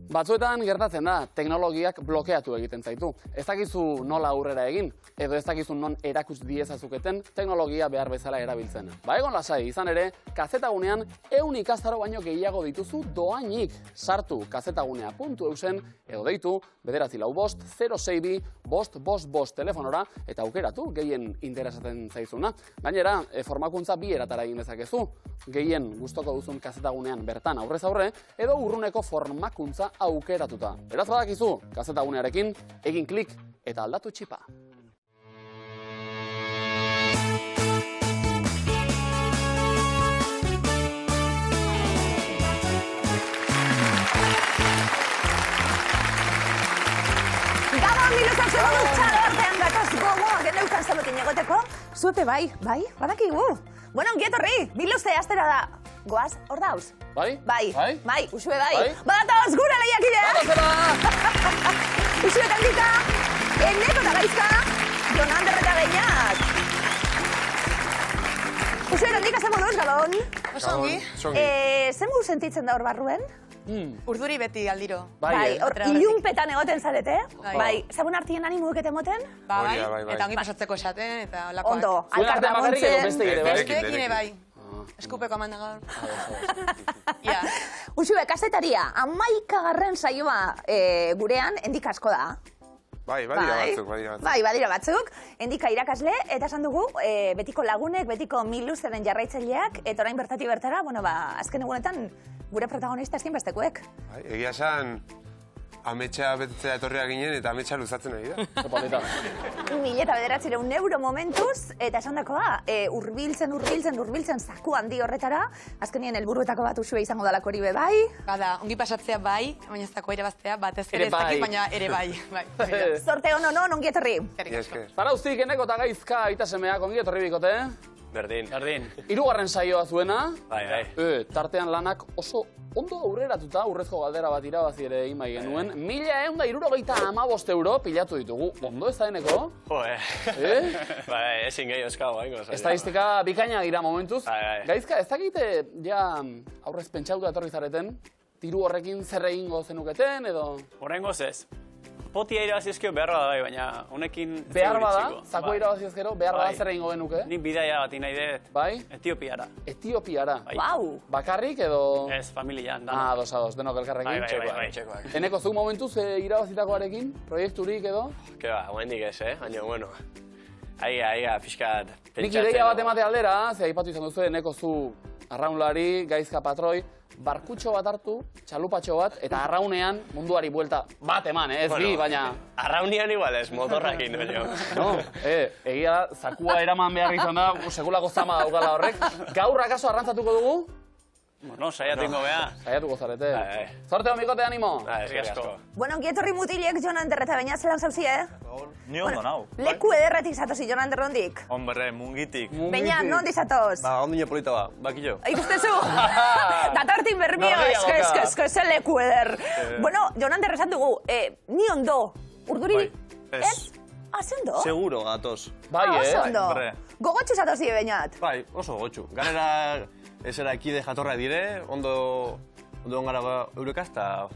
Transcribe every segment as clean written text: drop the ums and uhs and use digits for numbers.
Batzuetan gertatzen da, teknologiak blokeatu egiten zaitu. Ez dakizu nola aurrera egin, edo ez dakizu non erakus diezazuketen teknologia behar bezala erabiltzen. Ba egon lasai, izan ere, kazetagunean 100 ikastaro baino gehiago dituzu doainik. Sartu kazetagunea.eusen edo deitu 945-062-555 telefonora eta aukeratu gehien interesatzen zaizuna. Gainera, formakuntza bi eratara egin dezakezu. Gehien gustoko duzun kazetagunean bertan aurrez aurre edo urruneko formakuntza aukeratuta. Beraz badakizu, kazetagunearekin egin klik eta aldatu txipa. Gabon, miluzak segundu txalo artean datoz gogoak eneukan salutin egoteko. Zuete bai, badakigu. Bueno, ongietorri, miluze astera da. Goaz, hor dauz? Bai? Bai, usue bai. Badatoz gure lehiakide! Usue kandika, Eneko eta Gaizka, Jon Ander eta Beñat. Usue kandika zen moduz, Gabon? Osongi. Zenbu sentitzen da hor barruen? Urduri beti aldiro. Bai, hor ilunpetan egoten zarete. Bai, zagun artien animuek eta moten? Bai, eta ongi pasatzeko esaten, eta olakoak. Ondo, Zuen artean bakarrik edo beste ere, bai? Besteekin bai. Eskupeko amanda gaur. Usue, kazetaria, 11. saioa gurean endik asko da. Bai, badira batzuk. Bai, badira batzuk. Endika irakasle, eta esan dugu, betiko lagunek, betiko miluzeren jarraitzaileak, eta orain bertati bertara, azken egunetan, gure protagonista ezinbestekoek. Bai, egia esan, ametsa betetzea etorria ginen eta ametsa luzatzen ari da. 1.900 euro momentuz, eta esan dakoa, hurbiltzen zaku handi horretara, azkenien helburuetako bat usue izango dalako hori be bai. Bada, ongi pasatzea bai, baina ez dako irabaztea, batez ere ez dakit, baina ere bai. Sorte hono, ongietorri. Zarauztik Eneko eta Gaizka aita semeak ongietorri bikote. Berdin. Hirugarren saioa zuena. Bai. Tartean lanak oso ondo aurreratuta, urrezko galdera bat irabazi ere imai genuen. 1.175 euro pilatu ditugu. Ondo ez da Eneko? Bai, ezin gehi euskau, haingo. Estadistika bikaina dira momentuz. Bai. Gaizka, ez dakite ja aurrez pentsauta etorri zareten? Tiru horrekin zer egingo zenuketen edo? Horrengoz ez. Potia irabazizkio behar bada bai, baina honekin... Behar bada, zakoa irabazizkero, behar bada zer egingo genuke? Nik bidaia bat nahi dut. Bai? Etiopiara. Etiopiara? Wow! Bakarrik edo? Ez, familian. Ados, denok elkarrekin? Bai, txekoak. Eneko, zu momentuz irabazitakoarekin, proiekturik edo? Keba, hoendik ez, baina, bueno. Aiga, pixkat... Nik ideia bat emate aldera, ze aipatu izan duzu, Eneko zu arraunlari, Gaizka patroi, barkutxo bat hartu, txalupatxo bat, eta arraunean munduari buelta bat eman, ez bi, baina... Arraunian igual ez, motorrakin, baina. No, egia da, zakua eraman behar izan da, sekulako zama daukala horrek. Gaur akaso arrantzatuko dugu? Bueno, saiatuko beha. Saiatuko zarete. Zorte honbikote animo. Eskerrik asko. Bueno, ongietorri mutilek Jon Ander eta Beñat zelan zauzi, Ni ondo nau. Leku ederretik zatozi Jon Ander ondik. Hombre, mungitik. Beñat, nondi zatoz? Ondine polita ba, bakillo. Ikustezu? Datortin berbio, eske leku eder. Bueno, Jon Ander esan dugu, ni ondo, urduri, ez? Ze ondo? Seguro gatoz. Bai, oso ondo. Gogotxu zatozi, Beñat? Bai, oso gogotxu. Ganera, esera ekide jatorra dire, ondo ongara eureka eta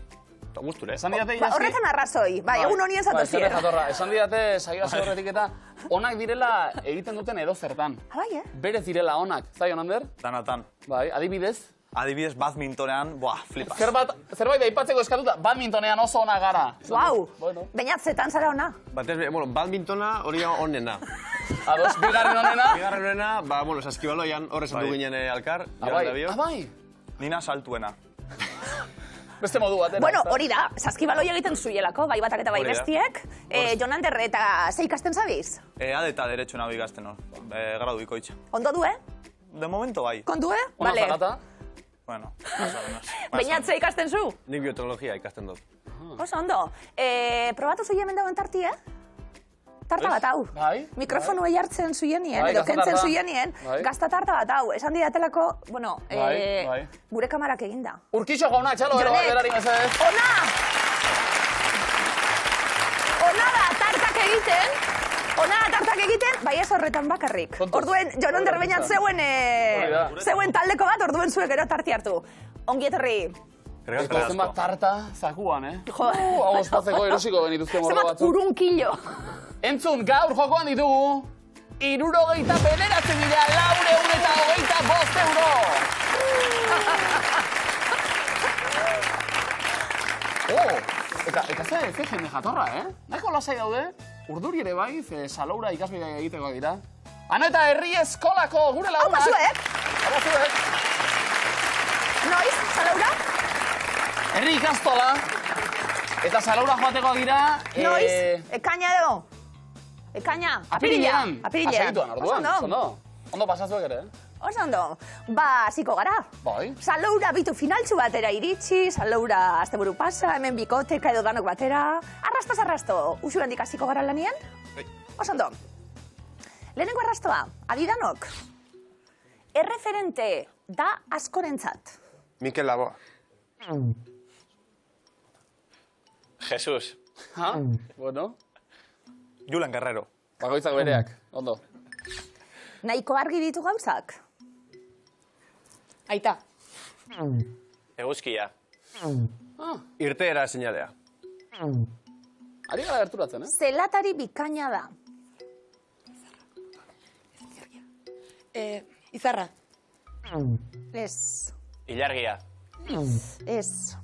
gusture. Horretan arrazoi, bai, egun honien zatozien. Esan didate, saioa horretik eta onak direla egiten duten edo zertan. Bai, Berez direla onak, zai, Jon Ander? Danatan. Bai, adibidez? Adibidez, badmintonean, flipas. Zerbait aipatzeko eskatuta, badmintonean oso ona gara. Wow, Beñat, zetan zara ona? Badmintona hori onena. Ados, bigarren onena? Bigarren onena, saskibaloian horrezan du ginen alkar. Bai? Nina saltuena. Beste modu batera. Bueno, hori da, saskibaloi egiten zuielako, bai batak eta bai bestiek. Jon Ander, eta ze ikasten zabiz? Ade eta derecho nago ikasten hor, gradu ikoitza. Ondo du, De momento bai. Kondu, Ona zagata? Bueno, Beñat, ze ikasten zu? Nik bioteknologia ikasten dut. Oso ondo. Probatu zuen hemen dauen tarti, Tarta bat hau. Mikrofonu jartzen zuenien, edo kentzen zuenien, gazta tarta bat hau. Esan didatelako, bueno, gure kamarak eginda. Urkixo jauna, txalo, gero galderari mesedez. Ona! Ona da tartak egiten, bai ez horretan bakarrik. Orduen, Jon Ander Beñat zeuen taldeko bat, orduen zuek gero tarti hartu. Ongi etorri. Eta zenbat tarta zakuan, Jo. Hau ospatzeko erosiko benituzke mordo batzuk. Zenbat urunkilo. Entzun, gaur jokoan ditugu 69.425 euro! Eta ze jende jatorra, Nahiko lasai daude, urduri ere bai, ze saloura ikasbidea egiteko dira. Ano eta herri eskolako gure lagunak. Hau pasuek. Noiz, saloura? Herri ikastola. Eta saloura joateko dira... Noiz, ekaina edo. Ekaina, apirilean. Asegituan, orduan. Ondo pasazuek ere, Oso ondo. Ba, hasiko gara. Bai. Saloura bitu finaltxu batera iritsi, saloura asteburu pasa, hemen bikoteka edo danok batera. Arrasto, usu handik hasiko gara lanien? Bai. Oso ondo. Lehenengo arrastoa, adidanok. Erreferente da askorentzat. Mikel Laboa. Jesus. Ha? Bueno. Julen Guerrero. Bakoitzak bereak, ondo. Nahiko argi ditu gauzak. Aita. Eguzkia. Irteera seinalea. Ari gara gerturatzen, Zelatari bikaina da. Izarra. Ez. Ilargia. Ez.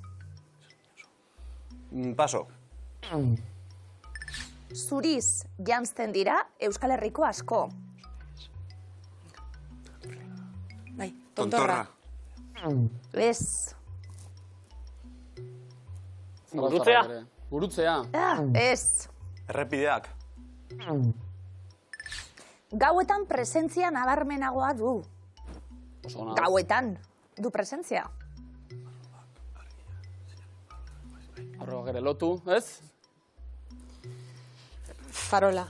Paso. Zuriz janzten dira Euskal Herriko asko. Bai, tontorra. Ez. Gurutzea. Gurutzea. Ez. Errepideak. Gauetan presentzia nabarmenagoa du. Oso ona. Gauetan du presentzia. Arroak ere lotu, ez? Farola.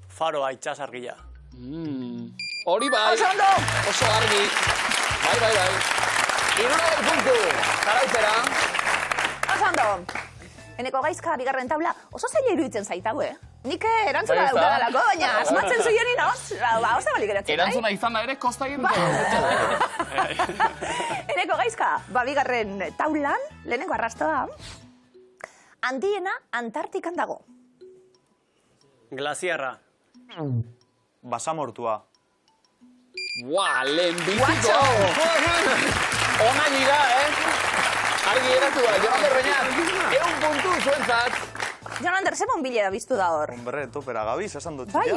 Faroa itxasargia. Hori bai! Oso ondo! Oso argi. Bai. 70 puntu. Jarautzera. Oso ondo! Eneko gaizka, bigarren taula, oso zaila iruditzen zaitau, Nik erantzuna Bai, daukadalako, baina asmatzen zuien inoz, oso balik eratzen, Erantzuna izan da ere, kosta egin Eneko gaizka, bigarren taulan, lehenengo arrastoa, handiena Antartikan dago. Glaziarra. Basamortua. Lehenbiziko! Ona gira, Argi eratu da, Jon Ander Beñat, 100 puntu zuentzat. Jon Ander, zemon bilera biztu da hor? Hombre, topera gabiz, esan dut. Bai,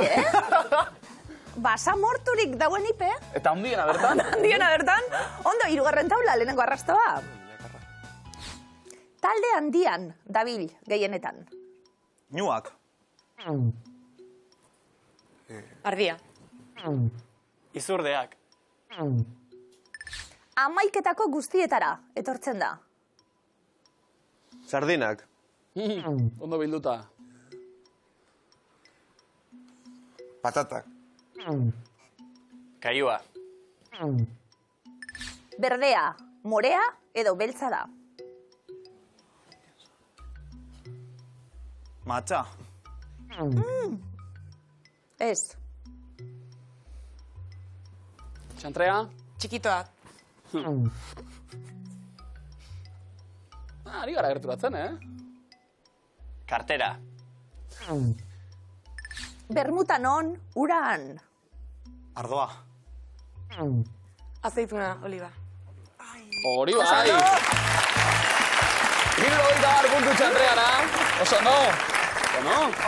Basamorturik dauen ipe? Eta handiena bertan. Handiena bertan? Ondo, 3. taula, lehenengo arrastoa. Talde handian dabil gehienetan. Ñuak. Ardia. Izurdeak. 11 guztietara etortzen da. Sardinak. Ondo bilduta. Patatak. Kaiua. Berdea, morea edo beltza da. Matxa. Ez. Xantrea? Txikitoa. Ari gara gerturatzen, Kartera. Bermuta non, uran. Ardoa. Azeituna, oliva. Hori bai! 70 puntu Xantreara. Oso no?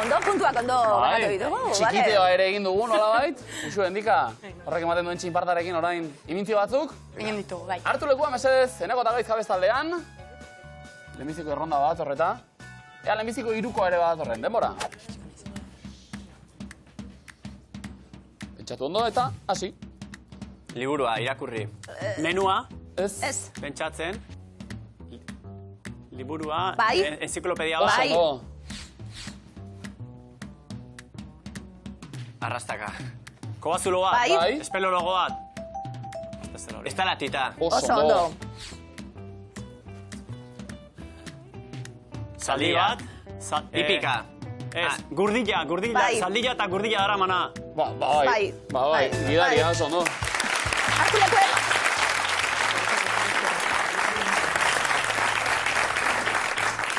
Ondo, puntuak ondo banatu ditugu. Txikiteoa ere egin dugu, nolabait? Uxu, endika, horrek ematen duen txinpartarekin orain imintzio batzuk. Egin ditugu, bai. Hartu lekua, mesedez, Eneko eta Gaizka bestaldean. Lehenbiziko erronda bat horreta. Ea, lehenbiziko 3ko ere bat horren, denbora. Pentsatu ondo eta, hasi. Liburua, irakurri. Menua. Ez. Pentsatzen. Liburua. Bai. Enziklopedia Oso bat. Bai. ondo. Arrastaka. Kobazulo bat. Bai. Espelologo bat. Estalatita. Oso ondo. Zaldi bat. Hipika. Ez, gurdilla, Bai. zaldilla eta gurdilla dara mana. Bai. Gidaria, oso ondo. Hartu lekuen.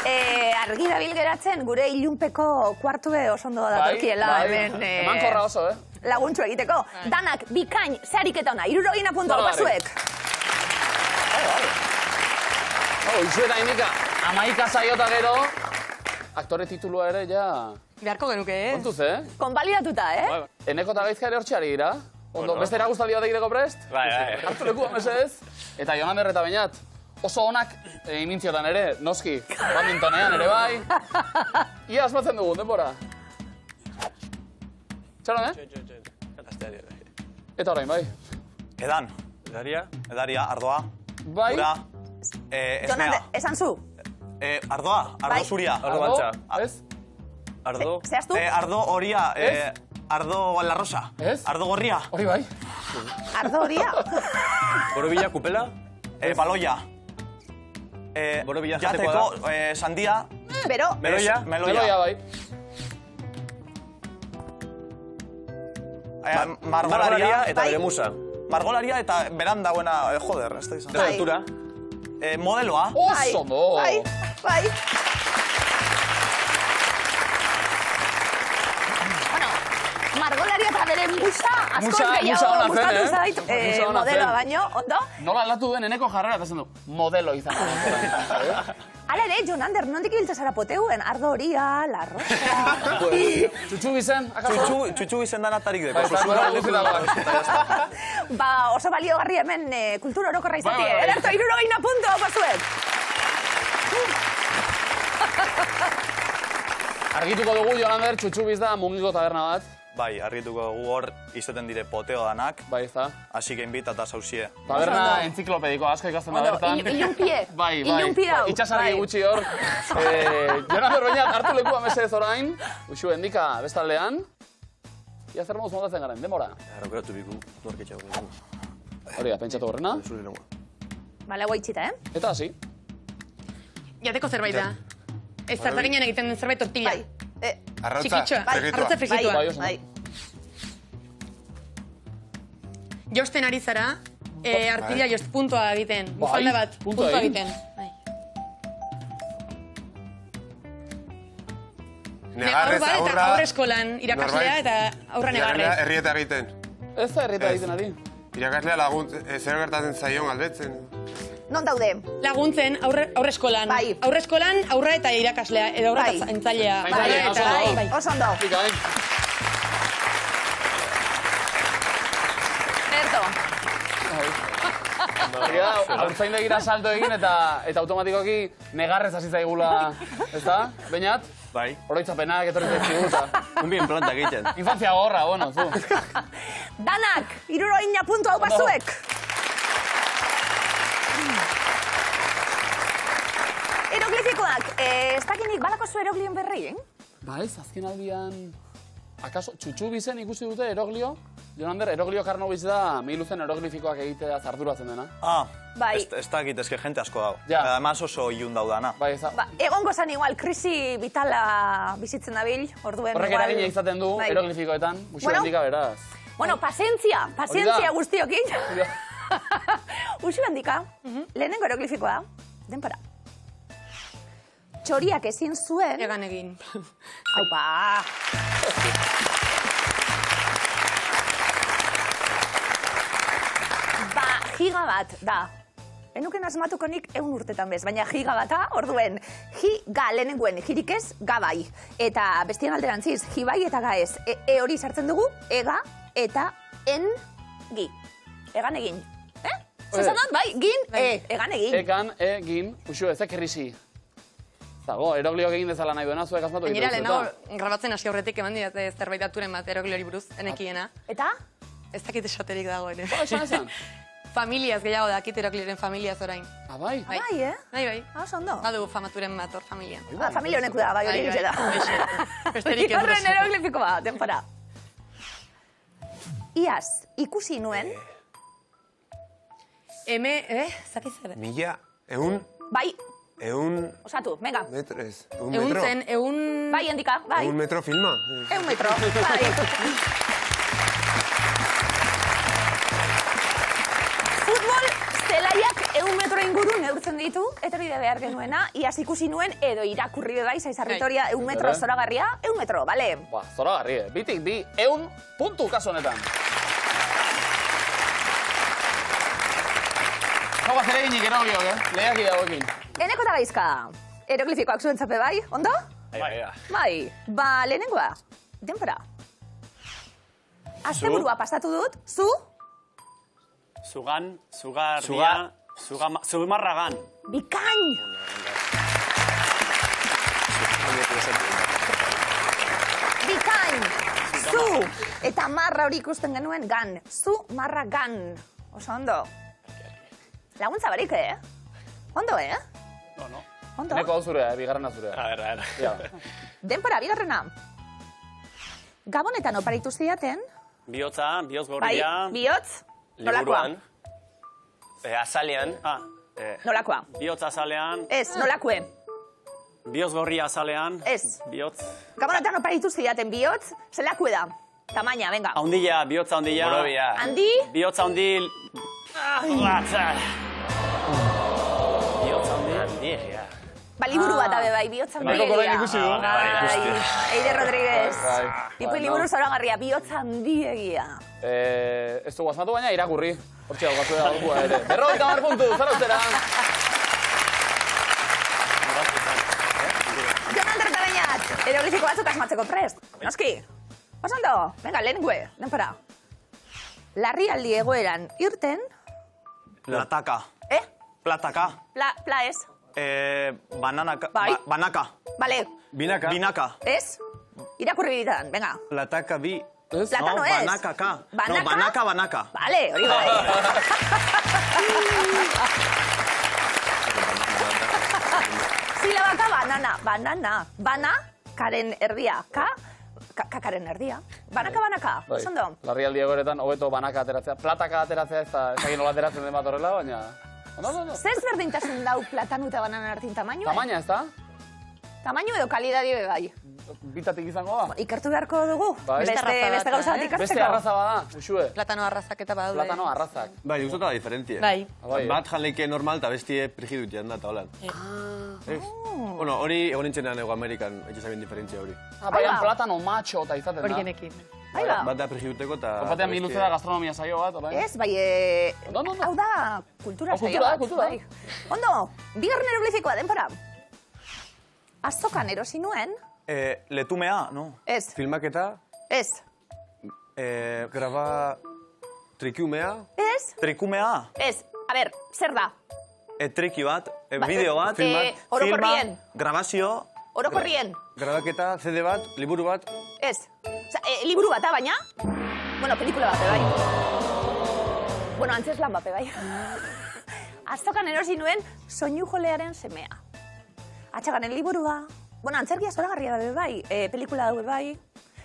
Argi dabil geratzen, gure ilunpeko kuartue oso ondo datorkiela hemen. Emankorra oso, Laguntxu egiteko. Danak, bikain, zehariketa ona, 60 puntu hau pasuek. Izu eta indika, 11 saiota gero, aktore titulua ere, ja... Beharko genuke, ez? Kontuz, Konbalidatuta, Eneko eta gaizka ere hortxeari gira. Ondo, beste eragustaldi bat egiteko prest? Bai. Hartu leku amesez. Eta Jonander eta Beñat, oso onak imintziotan ere, noski, badmintonean ere bai. Ia asmatzen dugun, denbora. Txaron, Eta orain, bai. Edan. Edaria, ardoa. Bai. Ura. Jonander, esan zu. Ardoa, ardo zuria. Ardo bantza. Ez? Ardo. Zehaztu? Ardo horia, ardo la rosa. Ez? Ardo gorria. Hori bai. Ardo horia. Borobila kupela. Baloia. Borobila jateko da. Jateko, sandia. Bero. Meloia. Meloia bai. Margolaria eta bere musa. Margolaria eta beran dagoena, joder, ez da izan. Altura. Modeloa. Oso ondo. Bai. Bueno, margolaria eta bere musa, askoz gehiago gustatu zait modeloa baino, ondo? Nola aldatu duen eneko jarrera eta zen du, modelo izan. Hala ere, Jonander, nondik ibiltza zara poteuen? Ardo horia, la rosa... Txutxu bizen, akaso? Txutxu bizen danatarik deko. Ba, oso baliogarri hemen kultura orokorra izatie. Ederto, 60 puntu hau pasuek. Argituko dugu, Jonander, txutxu biz da mungiko taberna bat. Bai, argituko dugu hor izaten dire poteo danak. Bai, ez da. Así que invita eta sauzie. Taberna enziklopediko asko ikasten da bertan. Ilunpie. Bai. Ilunpi dau. Itxasarri gutxi hor. Jonander, Beñat, hartu lekua mesedez orain. Uxu, endika bestaldean. Ia zer moduz montatzen garen, denbora. Rokeratu biku, duarketxago. Hori da, pentsatu horrena. Bale, guaitxita, Eta hasi. Jateko zerbait da. Ez zartaginen egiten den zerbait tortilla. Bai. Txikitxoa, arrotza frikitua. Bai. Josten ari zara, artilla jost puntua egiten. Bufalda bat, puntua egiten. Negarrez, aurra... Eta aurre eskolan irakaslea eta aurra negarrez. Herrieta egiten. Ez da herrieta egiten ari. Irakaslea lagunt, zer gertatzen zaion galdetzen. Non daude? Laguntzen aurre eskolan. Bai. Aurre eskolan, aurra eta irakaslea, edo aurra eta zaintzailea. Bai, oso ondo. Erto. Haurtzaindegira salto egin eta automatikoki negarrez hasi zaigula, ez da? Beñat? Bai. Oroitzapenak etorri zaizkigu eta... Unbien planta egiten. Infantzia gorra, bueno, zu. Danak, 60 puntu hau pasuek. Eroglifikoak, ez dakinik balako zu eroglion berri, Ba ez, azken aldian... Akaso, txutxu bizen ikusi dute eroglio? Jonander, eroglio Karnovic da miluzen eroglifikoak egitea zarduratzen dena. Bai. Ez dakit, eske jente asko dago. Ja. Además oso ilun daudana. Bai, ez da. Egongo zan igual, krisi vitala bizitzen dabil, orduen Horrek igual... eragina izaten du eroglifikoetan, uxu handika beraz. Bueno, pazientzia guztiokin. Uxu handika, lehenengo eroglifikoa, denpora. Txoriak ezin zuen... Egan egin. Aupa! Ba, giga bat da. Enuken asmatuko nik 100 urtetan bez, baina giga bata, orduen, ga lehenenguen, jirik ez, ga bai. Eta bestien alderantziz, ji bai eta ga ez. Hori sartzen dugu, ega eta en-gi. Egan egin. Zezan dut, bai, gin, egan egin. Egan, egin, uxu, ezek errisi. Zago, eroglioak egin dezala nahi duena, zuek asmatu egiten. Gainera, lehenago, grabatzen hasi horretik eman diat zerbait aturen bat erogliori buruz, enekiena. Eta? Ez dakit esaterik dago ere. Ba, esan. Familiaz gehiago dakit eroglioren familiaz orain. Ah, bai? Bai, Bai. Oso ondo. Badu famaturen bat hor familia. Familia honeku da, bai, hori gitxe da. Besterik ez Horren eroglifiko ba, denpora. Iaz, ikusi nuen... Zakiz zer? Mila, eun... Bai. Eun... Osatu, venga. Metro ez. Eun zen, eun... Bai, endika, bai. Eun metro filma. 1 metro, bai. Futbol zelaiak 100 metro inguru neurtzen ditu, eta hori da behar genuena, iaz ikusi nuen, edo irakurri bai, Saizarritoria, 100 metro zoragarria, 100 metro, bale? Ba, zoragarri, bitik bi, 100 puntu kasu honetan. Hau bat zereginik eragoiok, lehiak idagoekin. Eneko eta gaizka, eroglifikoak zuen zape bai, ondo? Bai, ba, lehenengoa, denpora. Asteburua pasatu dut, zu? Zugan, zugarria, zumarragan. Bikain! Bikain! Zu! Eta marra hori ikusten genuen gan. Zu, marra, gan. Oso ondo. Laguntza barik, Ondo, No. Ondo? Neko hau zurea, bigarrena zurea. A ver. Denpora, bigarrena. Gabonetan oparitu zidaten. Bihotza, bihotz Bai, gorria. bihotz, nolakoa? Azalean. Nolakoa? Bihotz azalean. Ez, nolakue? Bihotz gorria azalean. Ez. Bihotz. Gabonetan oparitu zidaten bihotz, zelakue da. Tamaina, venga. Haundila, bihotza haundila. Borobia. Handi? Bihotza haundil. Bihotza haundil. Ba, liburu bat abe bai, bihotza handiegia. Neko korain ikusi du. Bai, Eider Rodríguez. Bai. Ipuin liburu zoragarria, bihotza handiegia. Ez dugu asmatu baina irakurri. Hortxe daukatu da gaurkoa ere. 50 puntu, zarauztera. Jon Ander Tarañat, eroglifiko batzuk asmatzeko prest. Noski? Osondo, venga, lehengue, denpora. Larrialdi egoeran irten... Plataka. Plataka. Pla ez. Bananaka. Bai. Banaka. Vale. Binaka. Binaka. Ez? Irakurri bitan, venga. Plataka bi. Platano ez. Banaka ka. Banaka? No, banaka, banaka. Vale, hori bai. Silabaka banana. Banana. Bana, karen erdia. Kakaren erdia. Banaka. Osondo. Larrialdi egoeretan, hobeto banaka ateratzea. Plataka ateratzea ez da, ez nola ateratzen den bat horrela, baina... Ondo. Zer berdintasun dau platanu eta banana artin tamainua? Tamaina ez da? Tamainu edo kalidadi bai. Bitatik izango da? Ikertu beharko dugu. Bai. Beste gauza bat ikasteko. Beste arraza bada, usue. Platano arrazak eta badaude. Platano arrazak. Bai, guztota da diferentie. Bai. Bat janleike normal eta bestie prigidut janda eta holan. Bueno, hori egon nintzenean ego Amerikan, etxezabien diferentzia hori. Baian platano macho eta izaten da. Hori genekin. Bat da prigiduteko eta... Batean miluze da gastronomia saio bat, orain? Ez, bai, Ondo. hau da kultura saio Kultura, bat. kultura. Bai. Ondo, bigarren eroglifikoa, denpora. Azokan erosi nuen. Letumea, no? Ez. Filmaketa, Ez. graba... Trikiumea? Ez. Trikumea? Ez. A ber, zer da? Triki bat, bideo bat, orokorrien. grabazio... Orokorrien. Grabaketa, CD bat, liburu bat... Ez. Osa, liburu bata, baina? Bueno, pelikula bat, bai. Bueno, antzeslan bat, bai. Azokan erosi nuen soinu jolearen semea. Atxaganen liburua. Bueno, antzerkia zoragarria bai, pelikula daue bai.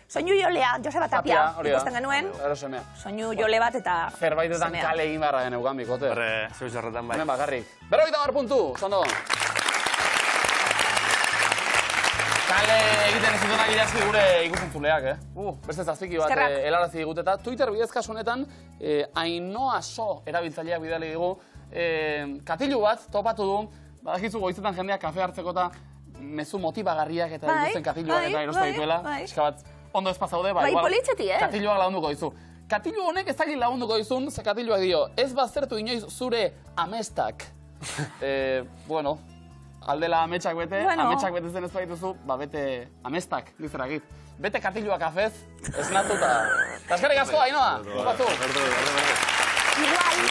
Soinu jolea, Joseba Tapia, ikusten genuen. Semea. Soinu jole bat eta Zerbaitetan semea. kale egin beharra geneukan bikote. Horre, zeu zarretan bai. Hemen bakarrik. 50 puntu, zondo. Kale egiten ez dutenak idazki gure ikusentzule,ak beste zazpiki bat helarazi digut eta Twitter bidez kasu honetan Ainoa So erabiltzaileak bidali digu katilu bat topatu du, badakizu goizetan jendeak kafe hartzeko eta mezu motibagarriak eta dituzten katiluak eta erosta dituela, eska bat ondo ez pasaude, bai, politxeti, katiluak lagunduko dizu. Katilu honek ez dakit lagunduko dizun, ze katiluak dio, ez baztertu inoiz zure amestak. Bueno, aldela ametsak bete, ametsak bete zen ez badituzu, bete amestak, dizerakit. Bete katiluak kafez, esnatu eta... Taskarrik asko, Ainoa! Gopatu! Igual,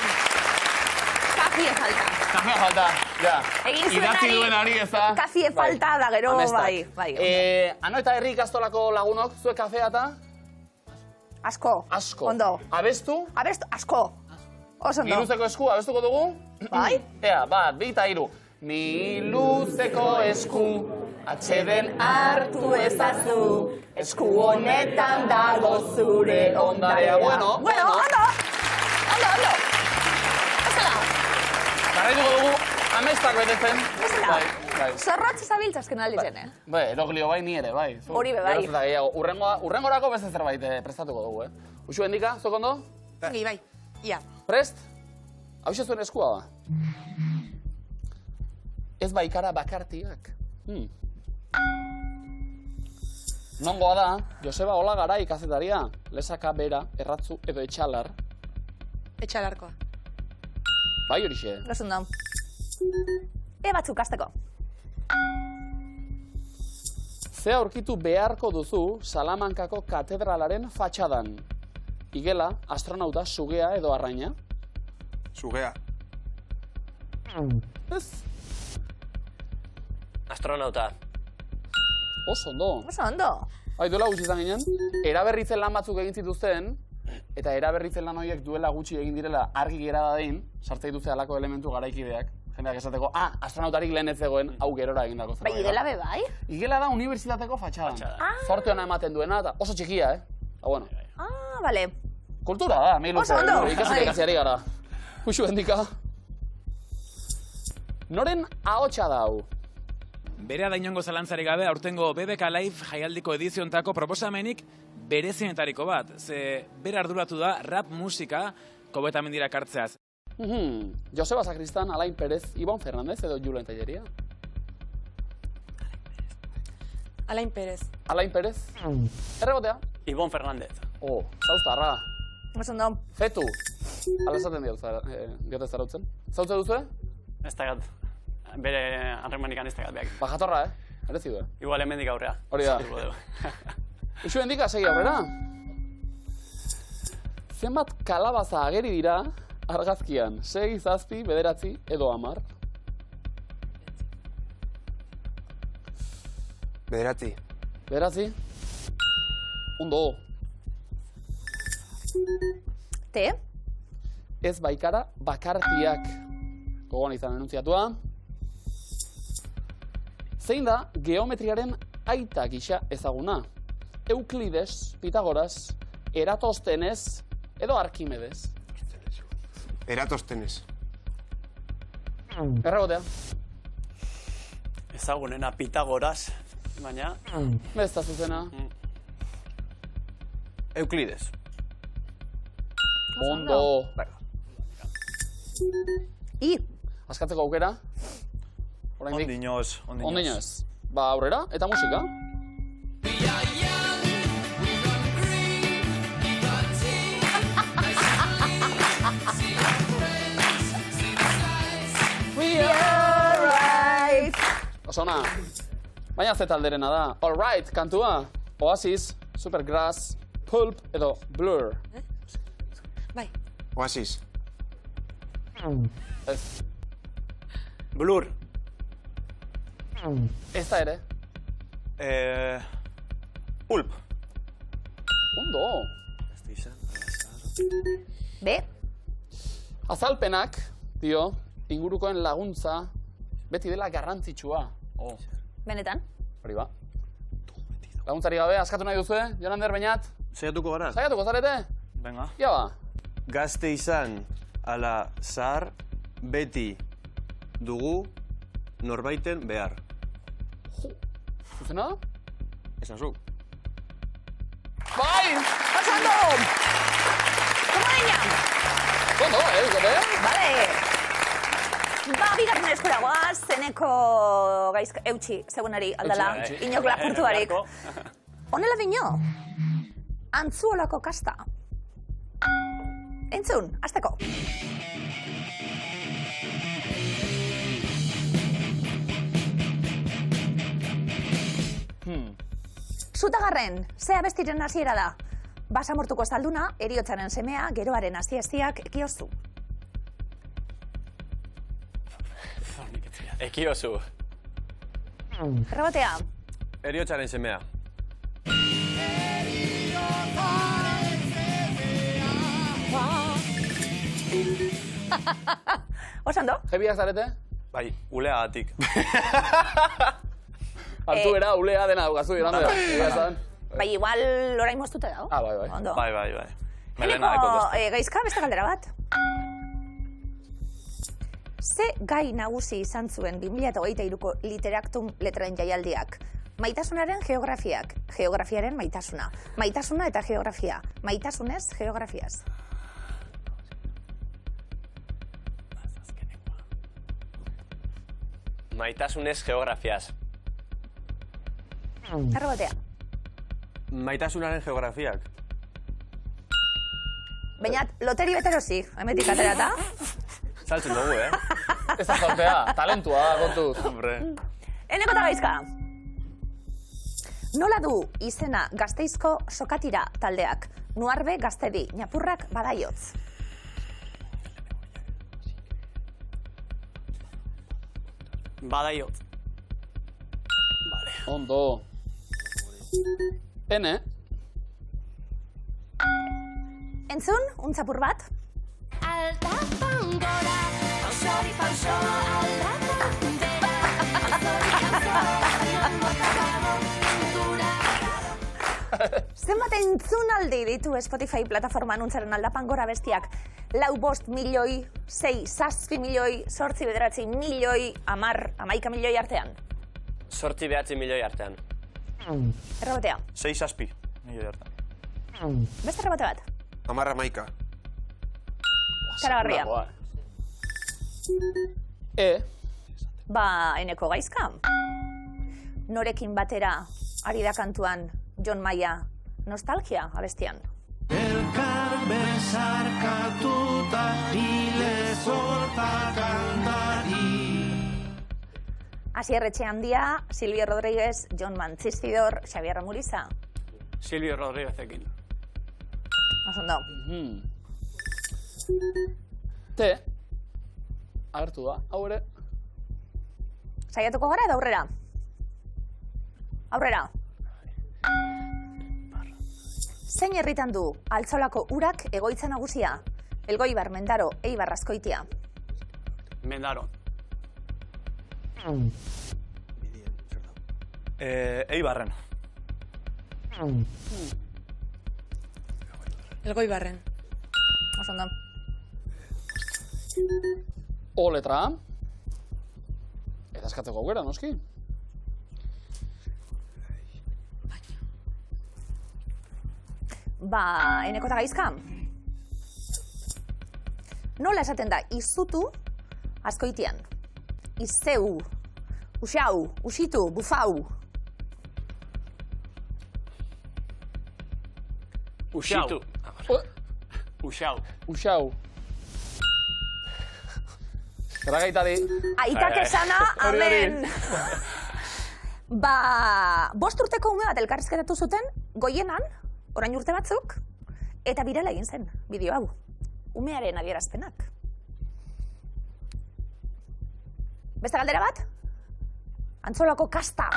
kafie falta. Kafea falta, ja. Egin Idatzi duen ari ez da. Kafie falta da gero, bai. Ano eta herri ikastolako lagunok, zuek kafea eta? Asko. Asko. Ondo. Abestu? Abestu, asko. Oso ondo. Miluzeko esku, abestuko dugu? Bai. Ea, bat, bi eta hiru. Miluzeko esku, atxeden hartu ezazu, esku honetan dago zure ondarea. Bueno, ondo. Ezela. Jarraituko dugu, amestak betetzen. Ezela. Zorrotz zabiltza azken alditzen, Eroglio bai, ni ere, bai. Hori be, bai. Urrengorako beste zerbait prestatuko dugu, Uxu Endika, zuk ondo? Bai, ia. Prest? Hau zuen eskua ba? Ez baikara bakartiak. Nongoa da, Joseba Olagarai kazetaria, lesaka, bera, erratzu edo etxalar. Etxalarkoa. Bai horixe. Gozundo. Batzuk hasteko. Ze aurkitu beharko duzu Salamankako katedralaren fatxadan? Igela, astronauta, sugea edo arraina? Sugea. Ez. Astronauta. Oso ondo. Oso ondo. Bai, duela gutxi izan ginen, eraberritzen lan batzuk egin zituzten, eta eraberritzen lan horiek duela gutxi egin direla argi gera dadin, sartzea dituzte alako elementu garaikideak. Jendeak esateko, astronautarrik lehen ez zegoen, hau gerora egindako zerbait. Bai, igela be bai? Igela da unibertsitateko fatxadan. Zorte hona ematen duena, eta oso txikia, bueno. Bale. Kultura da, mil urte. Oso ondo. Ikasiari gara. Huxu hendika. Noren ahotsa da hau? Berea da inongo zalantzari gabe, aurtengo BBK Live jaialdiko ediziontako proposamenik berezienetariko bat. Ze bere arduratu da rap musika Kobetamendira kartzeaz. Joseba Sakristan, Alain Perez, Ibon Fernandez edo Julen Telleria? Alain Perez. Alain Perez? Errebotea? Ibon Fernandez. Zauztarra. Oso ondo. Fetu. Ala esaten diote zarautzen. Zautze duzu, Ez da gat. Bere harremanik ez da gat behak. Jatorra, Merezi du, Igual hemendik aurrea. Hori da. Uxu hendika, segi aurrera. Zenbat kalabaza ageri dira argazkian? 6, 7, 9 edo 10? 9. 9? Ondo. Te? Ez baikara bakartiak. Gogoan izan enuntziatua. Zein da geometriaren aita gisa ezaguna? Euklides, Pitagoras, Eratosthenes edo Arkimedes? Eratosthenes. Errebotea. Ezagunena Pitagoras, baina... Ez da zuzena. Euklides. Ondo. I. Askatzeko aukera? Ondinoz. Ondinoz. Ba, aurrera, eta musika. We are right. Osona. Baina ze talderena da. All right, kantua. Oasis, Supergrass, Pulp edo Blur. Bai. Oasis. Ez. Blur. Ez da ere. Pulp. Ondo. B. Azalpenak, dio, ingurukoen laguntza beti dela garrantzitsua. Benetan. Hori ba. Laguntzari gabe, askatu nahi duzue, Jonander Beñat? Saiatuko gara? Saiatuko zarete? Venga. Ia ba. Gazte izan ala zahar beti dugu norbaiten behar. Zuzena da? Esan zu. Bai! Pasando! Como niña? Ondo, bikote? Vale. Ba, bigarren eskura goaz, zeneko gaizka eutxi, segunari aldala, inok lapurtuarik. Honela dino, antzuolako kasta. Entzun, azteko. Zutagarren, ze abestiren hasiera da. Basamortuko zalduna, heriotzaren semea, geroaren hasiestiak ekiozu. Ekiozu. Errebatea. Heriotzaren semea. Osando? Jebiak zarete? Bai, uleagatik. Altuera, ulea dena daukazu, Jonander. Bai, igual orain moztute dago. Bai. Ondo. Bai. Heneko gaizka, beste galdera bat. Ze gai nagusi izan zuen 2023ko Literaktum letren jaialdiak? Maitasunaren geografiak, geografiaren maitasuna. Maitasuna eta geografia. Maitasunez, geografiaz. Maitasunez geografiaz. Errobotea. Maitasunaren geografiak. Bainat, loteri beterosi, hemetik aterata. Saltzen dugu, Ez da zortea, talentua, kontuz. Eneko eta Gaizka. Nola du izena Gasteizko sokatira taldeak? Nuarbe Gaztedi, Ñapurrak Badaiotz. Badaiotz. Ondo. Ene. Entzun, untzapur bat. Aldapan gora, pausori pauso, aldapan dera, pausori pauso, Zenbat entzunaldi ditu Spotify plataforman untzaren aldapan gora bestiak? 4 milioi, 6, 7 milioi, 8 bederatzi milioi, 10, 11 milioi artean. 8 milioi artean. Errobotea. 6 zazpi. Milioi hartan. Beste errobote bat. 10-11. Karagarria. Ba, Eneko Gaizka. Norekin batera ari da kantuan Jon Maia nostalgia abestian. Elkar bezarkatuta hile zortak andari. Asier Etxeandia, Silvio Rodríguez, Jon Mantzistidor, Xabier Ramuriza. Silvio Rodríguezekin. Osondo. Te. Agertu da, hau ere. Saiatuko gara edo aurrera? Aurrera. Zein herritan du Altzolako urak egoitza nagusia? Elgoibar, Mendaro, Eibar, Azkoitia. Mendaro. Eibarren. Elgoibarren. Osondo. O letra. Eta eskatzeko aukera, noski. Ba, Eneko eta Gaizka. Nola esaten da izutu Azkoitian? Izeu, usau, usitu, bufau. Usitu. Usau. Usau. Geragaitari. Aitak esana, amen. Ba, 5 urteko ume bat elkarrizketatu zuten, Goienan, orain urte batzuk, eta birala egin zen, bideo hau. Umearen adierazpenak. Beste galdera bat? Antzolako kasta.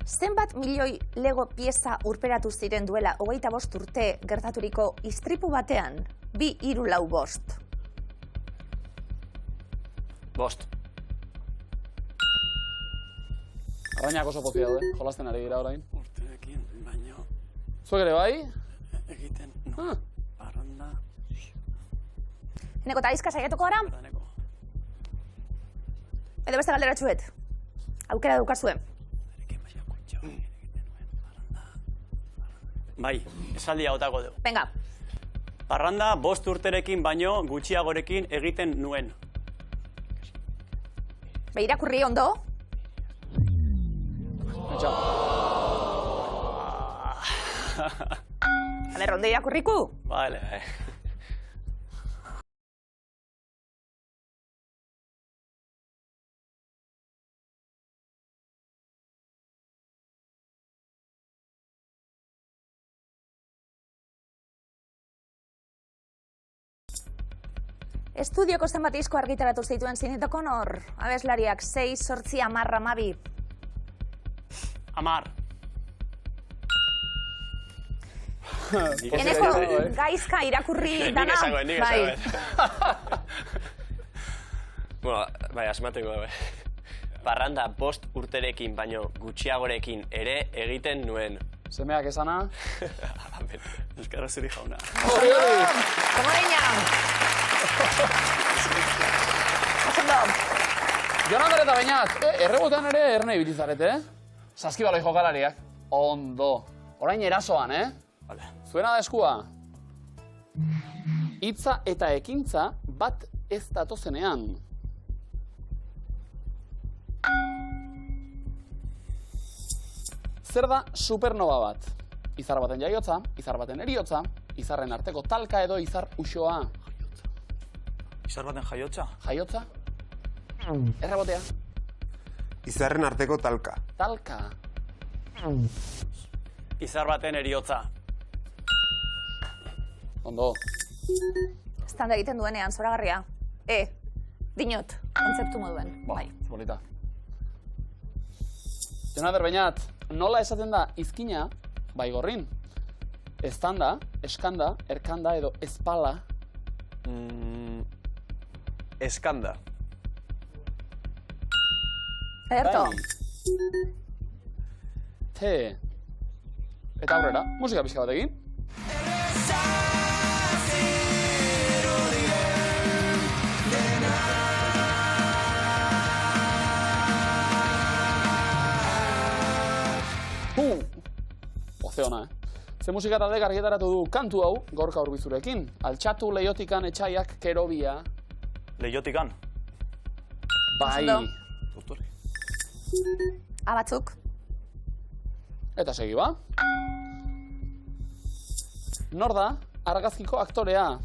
Zenbat milioi Lego pieza urperatu ziren duela 25 urte gertaturiko istripu batean, 2-3-4-5. 5. Arrainak oso pozia daude, jolasten ari dira orain. Urterekin, baino... Zuek ere bai? Egiten, no. Parranda... Eneko eta Gaizka saiatuko gara? Edo beste galdera txuet. Aukera daukazue. Bai, esaldi hautako dugu. Venga. Parranda 5 urterekin baino gutxiagorekin egiten nuen. Be, irakurri ondo. A ber, ondo irakurriku? Vale. Estudioko zenbat disko argitaratu zituen zinetako nor? Abeslariak 6, 8, 10, 12. 10. Eneko Gaizka irakurri dana? Nik esangoen. Bueno, bai, asmateko dabe. Parranda 5 urterekin baino gutxiagorekin ere egiten nuen. Semeak esana? Euskara zuri jauna. Como deña. Osondo. Jon Ander eta Beñat, errebotean ere erne ibilizarete, Saskibaloi jokalariak. Ondo. Orain erasoan, Vale. Zuena da eskua. Hitza eta ekintza bat ez datozenean. Zer da supernova bat? Izar baten jaiotza, izar baten eriotza, izarren arteko talka edo izar uxoa. Izar baten jaiotza? Jaiotza? Errebotea. Izarren arteko talka. Talka. Izar baten eriotza. Ondo. Estanda egiten duenean, zoragarria. Dinot, kontzeptu moduen. Bai. Bonita. Jonander Beñat, nola esaten da izkina, bai gorrin? Estanda, eskanda, erkanda edo espala? Eskanda. Ederto. Te. Eta aurrera, musika pixka bat egin. Ozeona, Ze musika taldek argitaratu du kantu hau, Gorka Urbizurekin. Altxatu leiotikan etxaiak kerobia. Leiotikan? Bai. Doktore. Batzuk. Eta segi ba. Nor da argazkiko aktorea?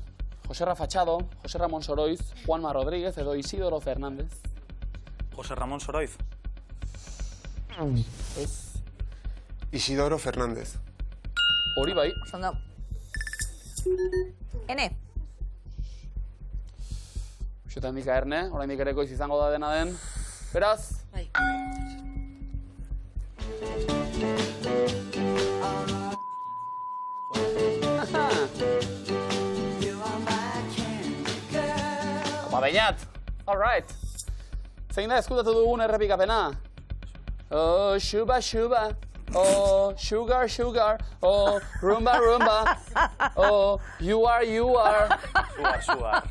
Joserra Fatxado, Jose Ramon Soroiz, Juanma Rodríguez edo Isidoro Fernández. Jose Ramon Soroiz. Isidoro Fernández. Hori bai. Zondo. Ene. Xuetan dika erne, orain dikereko izango da dena den. Beraz. Bai. Opa, Beñat. All right. Zein da eskutatu dugun errepikapena? Oh, shuba, shuba. Oh, sugar, sugar. Oh, rumba, rumba. Oh, you are, you are. Sugar, sugar.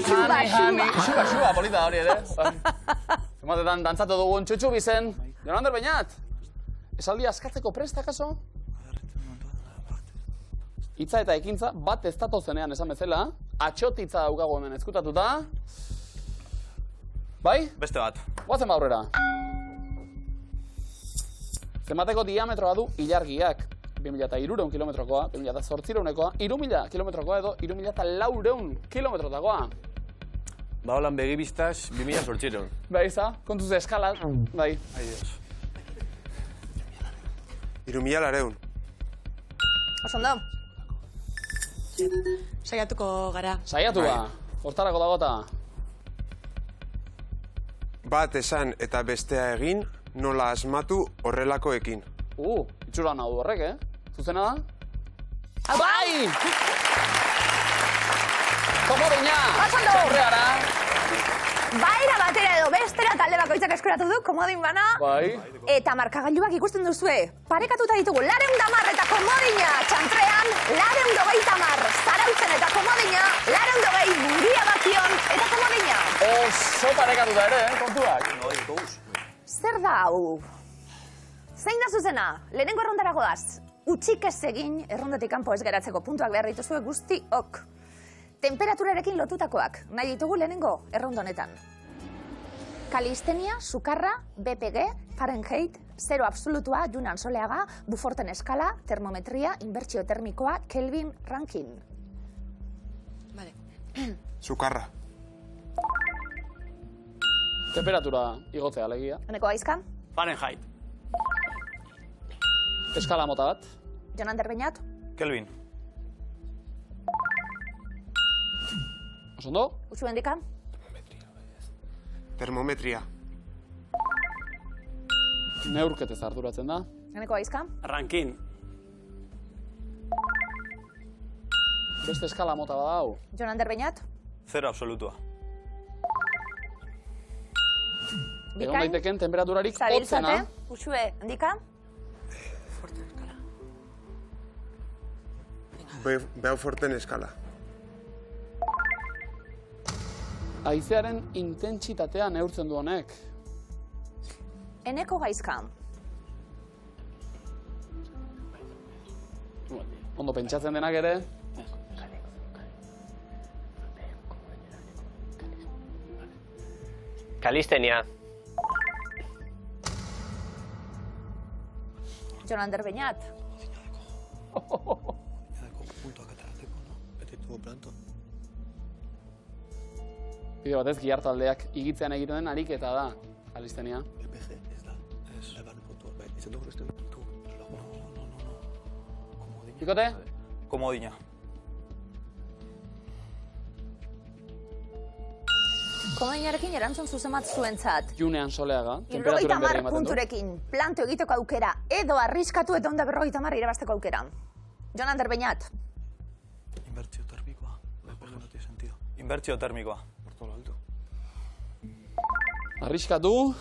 Honey, honey. Shuba, shuba, polita hori ere. Zematetan dantzatu dugun txutxu bizen. Jonander Beñat, esaldi askatzeko prest, akaso? Hitza eta ekintza bat ez datozenean esan bezala. Atxotitza daukago hemen eskutatuta. Bai? Beste bat. Guazen ba aurrera. Zenbateko diametroa du ilargiak. 2.300 kilometrokoa, 2.800koa, 3.000 kilometrokoa edo 3.400 kilometrotakoa. Ba, holan begibiztaz, 2.800. Bai, za? Kontuz eskala. Bai. Ai, Dios. 3.400. Osondo. Saiatuko gara. Saiatu ba. Hortarako dagota. Bat esan eta bestea egin, nola asmatu horrelakoekin. Itxura nahu horrek, Zuzena da? Bai! Komodina! Osondo! Txorreara! Baira batera edo bestera talde bakoitzak eskuratu du, komodin bana. Bai. Eta markagailuak ikusten duzue. Parekatuta ditugu 210 eta komodina txantrean, 220 zarautzen eta komodina, 220 guria bakion eta komodina. Oso parekatuta ere, kontuak. Zer da hau? Zein da zuzena? Lehenengo errondara goaz. Utxik ez egin, errondatik kanpo ez geratzeko puntuak behar dituzue guztiok. Temperaturarekin lotutakoak, nahi ditugu lehenengo errondonetan. Kalistenia, sukarra, BPG, Fahrenheit, 0 absolutua, Junan Soleaga, Buforten eskala, termometria, inbertsio termikoa, Kelvin Rankin. Vale. Sukarra. Temperatura igotzea alegia. Honeko gaizka? Fahrenheit. Eskala mota bat. Jonander Beñat? Kelvin. Osondo? Utsu bendika? Termometria. Neurketez arduratzen da. Honeko gaizka? Rankin. Beste eskala mota bada hau. Jonander Beñat? 0 absolutua. Egon daiteken temperaturarik Zabiltzate? hotzena. Utsue, handika? Beauforten eskala. Haizearen intentsitatea neurtzen du honek. Eneko gaizka? Ondo pentsatzen denak ere. Kalistenia. Jon Ander Beñat. Bide batez, gihar taldeak igitzean egiten den ariketa da, kalistenia. Bikote? Komodina. Komodinarekin erantzun zuzen bat zuentzat. Junean Soleaga, 70 punturekin planto egiteko aukera edo arriskatu eta onda 50 irabazteko aukera. Jon Ander Beñat. Inbertsio termikoa. No tiene sentido. Inbertsio termikoa. Por todo lo alto. Arriskatu.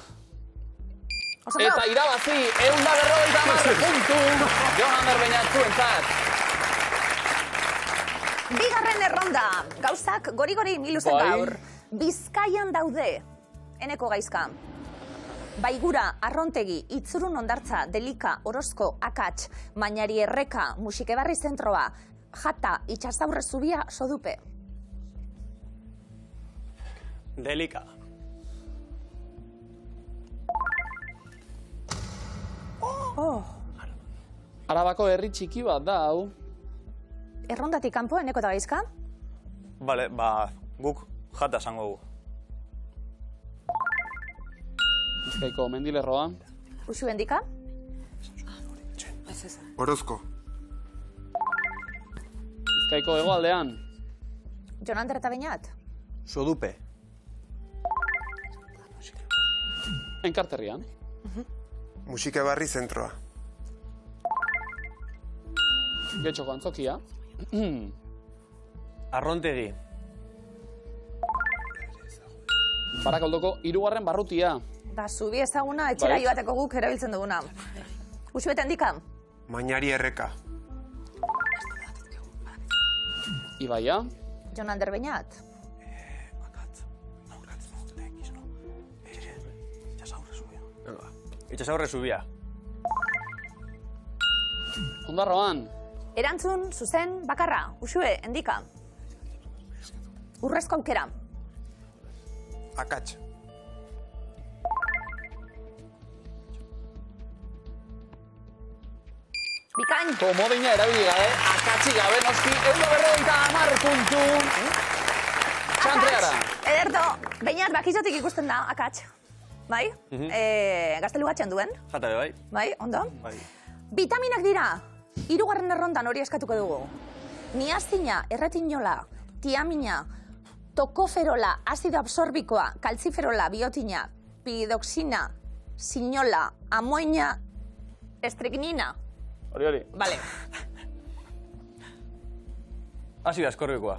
Eta irabazi, 150 puntu. Jon Ander Beñat zuentzat. Bigarren erronda. Gauzak gori-gori miluzen gaur. Bizkaian daude, Eneko Gaizka. Baigura, Arrontegi, Itzurun Ondartza, Delika, Orozko, Akats, Mainari Erreka, Musikebarri Zentroa, Jata, Itxasaurre Zubia, Sodupe. Delika. Arabako herri txiki bat da, hau. Errondatik kanpo, Eneko eta Gaizka? Bale, guk Jata esango gu. Bizkaiko mendilerroa. Uxu Endika? Orozko. Bizkaiko hegoaldean. Jon Ander eta Beñat? Sodupe. Enkarterrian. Musikebarri zentroa. Getxoko Antzokia. Arrontegi. Barakoldoko 3. barrutia. Zubi ezaguna etxera joateko guk erabiltzen duguna. Uxu eta Endika? Mainari Erreka. Ibaia. Jon Ander Beñat? Itxasaurre Zubia. Ondarroan. Erantzun, zuzen, bakarra. Uxue, Endika? Urrezko aukera. Akats. Bikain. Komodina erabili gabe, akatsi gabe noski, 150 puntu. Txantreara. Ederto, Beñat, bakizotik ikusten da, akats. Bai? Gaztelu batxean duen. Jata bai. Bai, ondo? Bai. Vitaminak dira. 3. errondan hori eskatuko dugu. Niaztina, erretinola, tiamina, tokoferola, azido absorbikoa, kaltziferola, biotina, piridoxina, sinola, amoina, estricnina. Hori. Vale. Azido askorbikoa.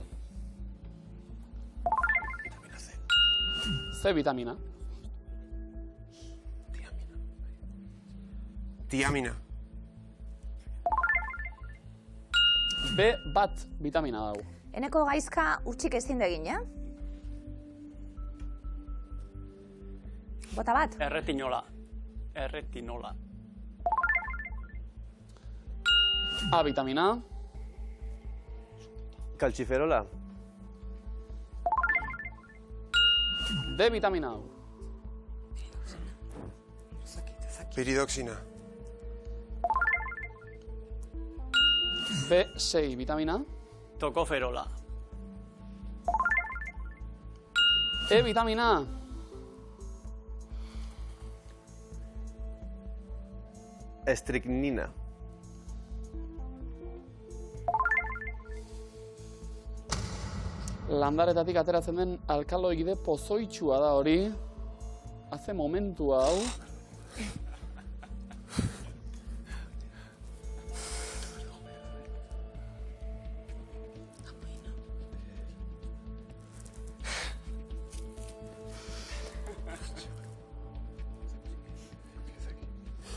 C vitamina. Tiamina. B1 vitamina dago. Eneko Gaizka utxik ezin egin, Bota bat? Erretinola. Erretinola. A vitamina. Kaltziferola. D vitamina dago. Piridoxina. B6 vitamina. Tokoferola. E vitamina. Estricnina. Landaretatik ateratzen den alkaloide pozoitsua da hori. Haze momentu hau.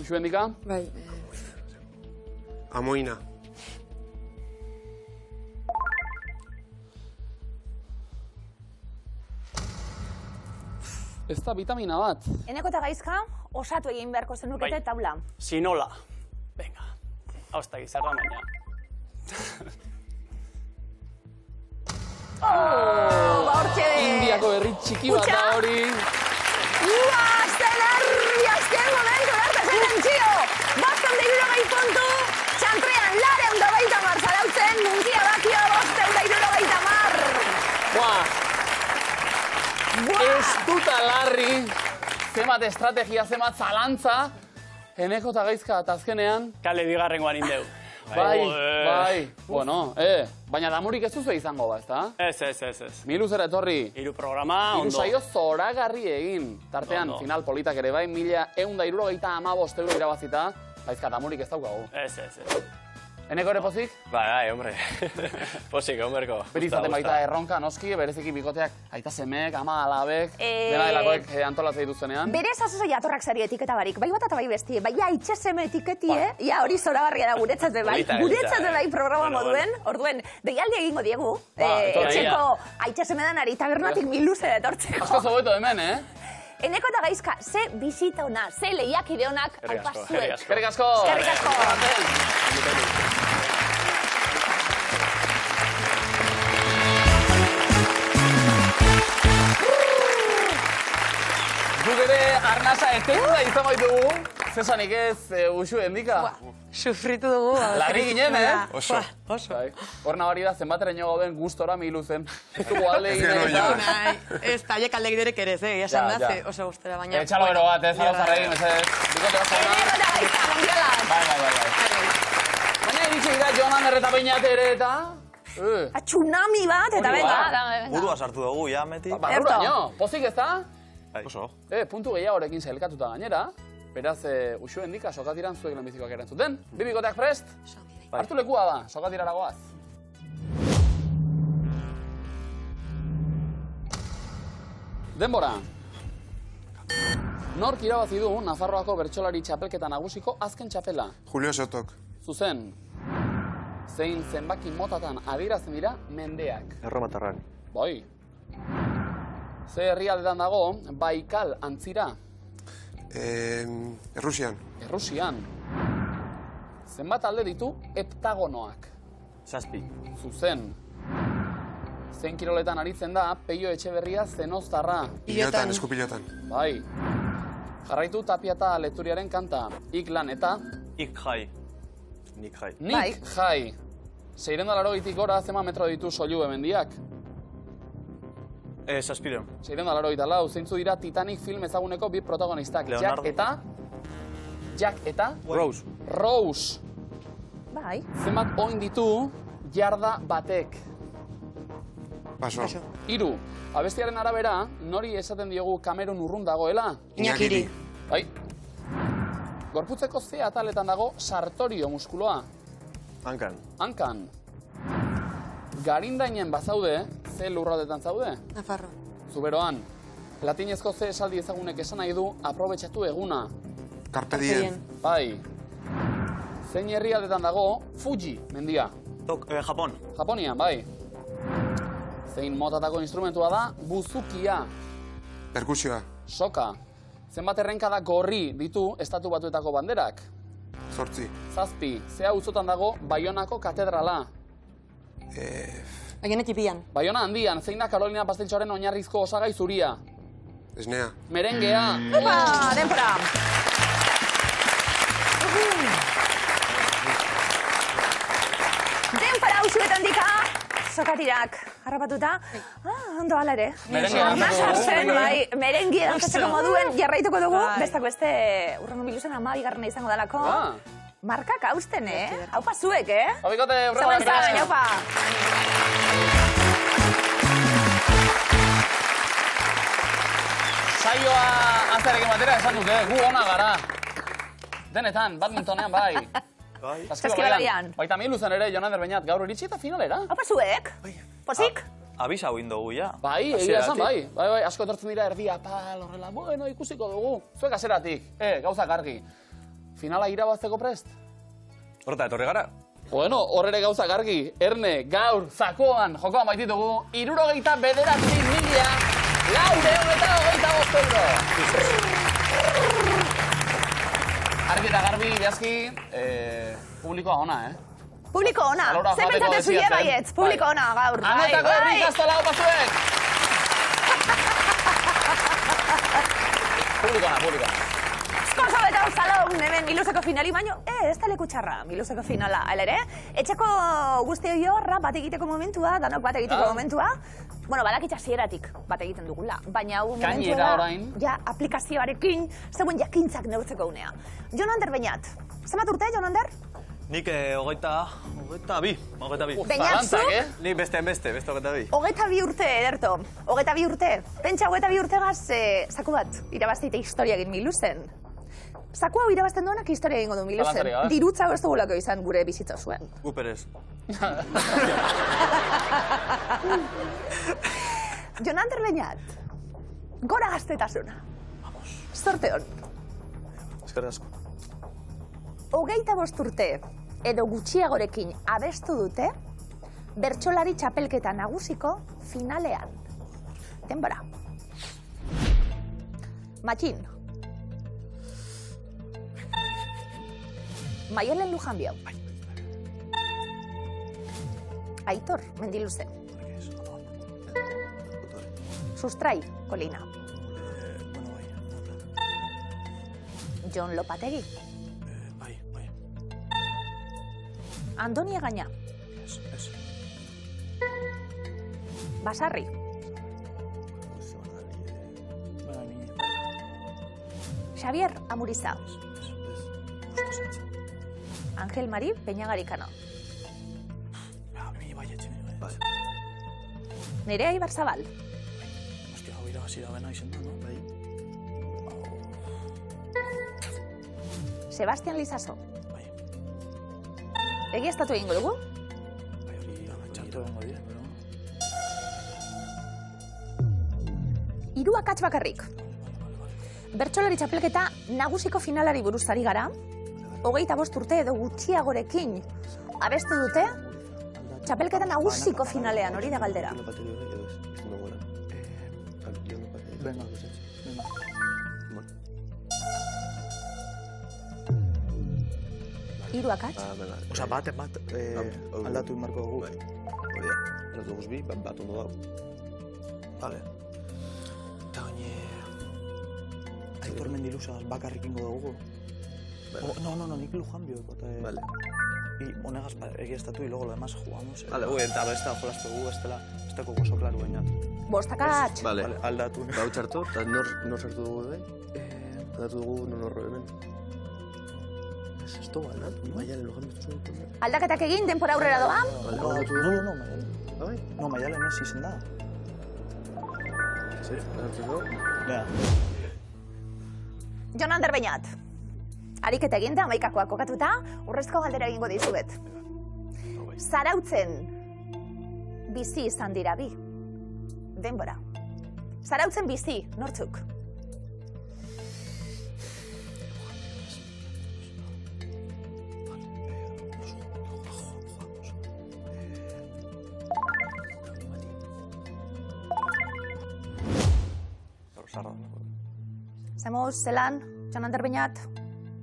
Uxu Endika? Bai. Amoina. Ez da vitamina bat. Eneko eta Gaizka osatu egin beharko zenukete taula. Sinola. Venga. Hausta gizarra baina. Hortxe! Indiako herri txiki bat da hori. Zelarri, azken momentu harta zen entzio! 560 puntu, txantrean 250 zarautzen, muntia bakio 560. Ez duta larri, zemat estrategia, zemat zalantza, eneko eta gaizka eta azkenean... Kale bigarrengoan indeu. Bai. Bueno, baina damurik ez duzu izango ba, ezta? Ez. Miluzera etorri. 3 programa, ondo. 3 saio zoragarri egin. Tartean, final politak ere bai, 1.175 euro irabazita, gaizka damurik ez daukagu. Ez. Eneko ere pozik? Bai, hombre. Pozik, homberko. Beri izaten baita erronka, noski, bereziki bikoteak, aita semek, ama alabek, dena delakoek antolatzei duzenean. Berez azozo jatorrak zari etiketa barik, bai bat eta bai besti, bai itxeseme etiketi, ja hori zoragarria da guretzat bai, programa moduen, orduen, deialdi egingo diegu, etxeko itxeseme danari tabernatik miluzera etortzeko. Asko zobeto hemen, Eneko eta gaizka, ze bizita ona, ze lehiakide onak aupazuek. Eskerrik asko! Guk ere arnasa etenda izan baitugu, zesanik ez usu endika. Sufritu dugu. Larri ginen, Oso. Hor nabari da zenbateraino gauden gustora miluzen. Ez dugu alde egin eta... Ez taiek alde giderek ere, esan da, oso gustora baina... Etxalo ero bat, ez hau zarregin, ez bikote bat zauna. Bai. Baina iritsi gira Jonan erreta bainat ere eta... Tsunami bat, eta venga. Burua sartu dugu, ja, meti. Barrura, nio, pozik ez da? Oso. Puntu gehiagorekin sailkatuta gainera. Beraz, usu endika sokatiran zuek lehenbizikoak erantzuten. Bi bikoteak prest? Hartu lekua da, sokatirara goaz. Denbora. Nork irabazi du Nafarroako bertsolari txapelketa nagusiko azken txapela? Julio Sotok. Zuzen. Zein zenbaki motatan adierazten dira mendeak? Erromatarrak. Bai. Ze herrialdetan dago Baikal antzira? Errusian. Errusian. Zenbat alde ditu heptagonoak? 7. Zuzen. Zein kiroletan aritzen da Peio Etxeberria zenoztarra? Pilotan, eskupilotan. Bai. Jarraitu Tapia eta Leturiaren kanta. Iklan eta? Ik jai. Nik jai. Nik jai. 680 gora zema metro ditu soilu mendiak? 6. 684, zeintzu dira Titanic film ezaguneko bi protagonistak. Leonardo. Jack eta? Rose. Rose. Bai. Zenbat oin ditu jarda batek? Paso. 3. Abestiaren arabera, nori esaten diogu Kamerun urrun dagoela? Iñakiri. Bai. Gorputzeko ze ataletan dago sartorio muskuloa? Hankan. Garindainen bazaude, ze lurraldetan zaude? Nafarro. Zuberoan. Latinezko ze esaldi ezagunek esan nahi du aprobetxatu eguna? Carpe diem. Bai. Zein herrialdetan dago Fuji mendia? Japon. Japonian, bai. Zein motatako instrumentua da buzukia? Perkusioa. Soka. Zenbat errenkada gorri ditu estatu batuetako banderak? 8. 7. Ze auzotan dago Baionako katedrala? Baiona txipian. Baiona handian, zein da Karolina pasteltxoaren oinarrizko osagai zuria? Esnea. Merengea. Opa, denpora. Denpora usuetan dika, sokatirak harrapatuta. Ondo ala ere. Merengi dantzatzeko moduen jarraituko dugu. Bestak beste urrengo biluzen 12. izango dalako. Markak hausten, Haupa zuek, Abikote, urrengo izan, haupa. Saioa azarekin batera esan dute, gu ona gara. Denetan, badmintonean bai. Saskibaloian. Baita miluzen ere, Jonander Beñat, gaur iritsi eta finalera. Haupa zuek, pozik? Abisa hau indogu, ja. Bai, egia esan, bai. Bai, asko etortzen dira erdia, pal, horrela, bueno, ikusiko dugu. Zuek azeratik, gauzak argi. Finala irabazteko prest? Horta, etorri gara? Bueno, horrere gauzak argi. Erne, gaur, zakoan, jokoan baititugu, 69.425 euro. Argi eta garbi, behazki, publikoa ona, Publiko ona. Zer pentsatzen zuie baietz, publiko ona gaur. Anetako herrikastola opa zuek! Publikoa. Askoz hobeta uzalon, hemen Miluseko finali baino, ez da leku txarra, Miluseko finala, hala ere. Etxeko guzti hori rap bat egiteko momentua, danok bat egiteko momentua. Bueno, badakit hasieratik bat egiten dugula, baina hau momentua da, ja, aplikazioarekin, zeuen jakintzak neurtzeko unea. Jon Ander Beñat, zenbat urte, Jon Ander? Nik hogeita bi. Beñat zu? Nik beste 22. 22 urte, ederto. 22 urte. Pentsa 22 urtegaz, zaku bat, irabazteite historia egin Miluzen. Zaku hau irabazten duenak historia egingo du Miluzen. Dirutza ez dugulako izan gure bizitza zuen. Guperez. Jon Ander Beñat, gora gaztetasuna. Zorte hon. Eskerrik asko. 25 urte edo gutxiagorekin abestu dute bertsolari txapelketa nagusiko finalean. Denbora. Matxin. Maialen Lujanbio. Aitor Mendiluze. Sustrai Kolina. Jon Lopategi. Andoni Egaña. Basarri. Xavier Amuriza. Ángel Mari Peñagarikano. Nerea Ibarzabal. Hostia, hau irabazi da bena izen da, no? Sebastián Lizaso. Egiaztatu egingo dugu? Txartu egingo dira, pero... Hiru akats bakarrik. Bertsolari txapelketa nagusiko finalari buruz ari gara. 25 urte edo gutxiagorekin abestu dute txapelketa nagusiko finalean, hori da galdera. Venga. Hiru akats? Osa, bat aldatu inmarko dugu. Hori da, aldatu guzbi, bat ondo dago. Vale. Eta gaine... Aitor Mendiluzagaz bakarrik ingo dugu. No, nik Lujanbio. Vale. Y honegaz egiaztatu y luego lo demás jugamos. Vale, eta besta jolastu dugu, ez deko gozo klaru bainat. Bostakatx. Vale, aldatu. Hau txartu, eta nor sartu dugu bai? Aldatu dugu non hemen. Ez dugu aldatu, Maialen Lujanbio zuen. Aldaketak egin, denpora aurrera doa? No, Maialen. No, Maialen ez izen da. Zer, aldatu dugu? Ja. Jon Ander Beñat. Ariketa eginda, 11koa kokatuta, urrezko galdera egingo dizuet. Zarautzen bizi izan dira bi. Denbora. Zarautzen bizi, nortzuk? Zemuz, zelan, Jon Ander Beñat?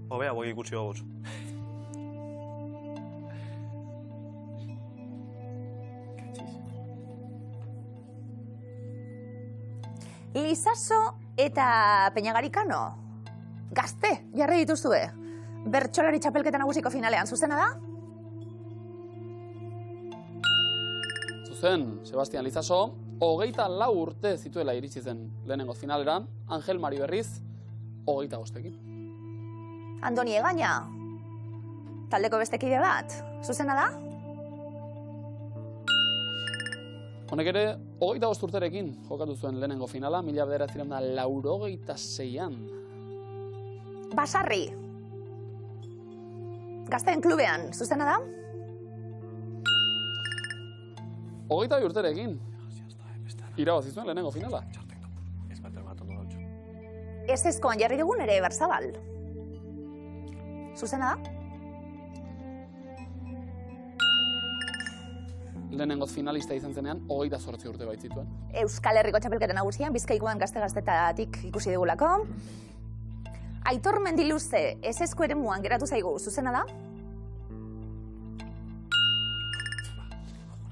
Hobea, boi ikusi goguz. Lizaso eta Peñagarikano. Gazte, jarri dituzue. Bertsolari txapelketa nagusiko finalean, zuzena da? Zuzen, Sebastián Lizaso, 24 urte zituela iritsi zen lehenengo finalera, Ángel Mari berriz, 25ekin. Andoni Egaña, taldeko beste kide bat, zuzena da? Honek ere, 25 urterekin jokatu zuen lehenengo finala, 1986an. Basarri, Gazteen klubean, zuzena da? 22 urterekin. Irabazi zuen lehenengo finala. Ez ezkoan jarri dugun ere Ibarzabal. Zuzena da? Lehenengo finalista izan zenean, 28 urte baitzituen. Euskal Herriko txapelketa nagusian, Bizkaikoan gazte-gaztetatik ikusi dugulako. Aitor Mendiluze, ez ezko eremuan geratu zaigu, zuzena da?